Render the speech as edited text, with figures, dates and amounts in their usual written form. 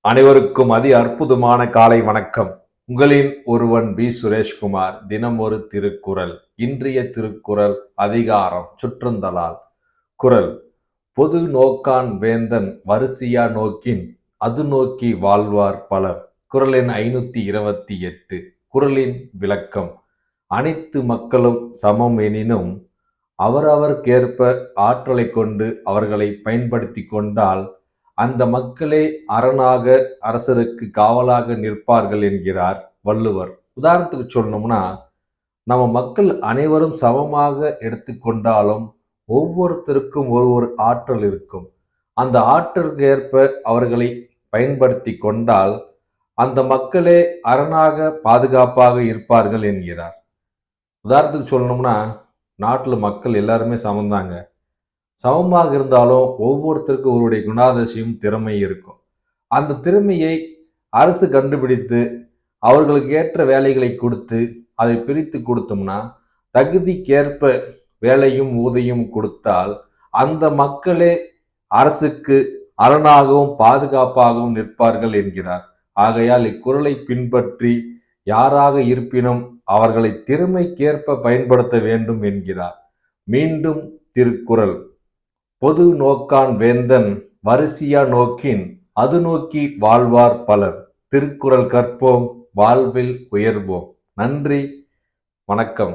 அனைவருக்கும் அற்புதமான காலை வணக்கம். உங்களின் ஒருவன் பி சுரேஷ்குமார். தினம் ஒரு திருக்குறள். இன்றைய திருக்குறள் அதிகாரம் சுற்றுந்தலால். குறள்: பொது நோக்கான் வேந்தன் வரிசையா நோக்கின் அது நோக்கி வாழ்வார் பலர். குறள் எண் 528. குறளின் விளக்கம்: அனைத்து மக்களும் சமம் எனினும் அவரவர்க்கேற்ப ஆற்றலை கொண்டு அவர்களை பயன்படுத்தி கொண்டால் அந்த மக்களே அரணாக அரசருக்கு காவலாக நிற்பார்கள் என்கிறார் வள்ளுவர். உதாரணத்துக்கு சொல்லணும்னா, நம்ம மக்கள் அனைவரும் சமமாக எடுத்துக்கொண்டாலும் ஒவ்வொருத்தருக்கும் ஒரு ஆற்றல் இருக்கும். அந்த ஆற்றலுக்கு ஏற்ப அவர்களை பயன்படுத்தி கொண்டால் அந்த மக்களே அரணாக பாதுகாப்பாக இருப்பார்கள் என்கிறார். உதாரணத்துக்கு சொல்லணும்னா, நாட்டில் மக்கள் எல்லாருமே சமந்தாங்க. சமமாக இருந்தாலும் ஒவ்வொருத்தருக்கும் ஒருவருடைய குணாதிசயம் திறமை இருக்கும். அந்த திறமையை அரசு கண்டுபிடித்து அவர்களுக்கு ஏற்ற வேலைகளை கொடுத்து அதை பிரித்து கொடுத்தோம்னா, தகுதிக்கேற்ப வேலையும் ஊதியம் கொடுத்தால் அந்த மக்களே அரசுக்கு அரணாகவும் பாதுகாப்பாகவும் நிற்பார்கள் என்கிறார். ஆகையால் இக்குறளை பின்பற்றி யாராக இருப்பினும் அவர்களை திறமைக்கேற்ப பயன்படுத்த வேண்டும் என்கிறார். மீண்டும் திருக்குறள்: பொது நோக்கான் வேந்தன் வரிசையா நோக்கின் அது நோக்கி வாழ்வார் பலர். திருக்குறள் கற்போம், வாழ்வில் உயர்வோம். நன்றி, வணக்கம்.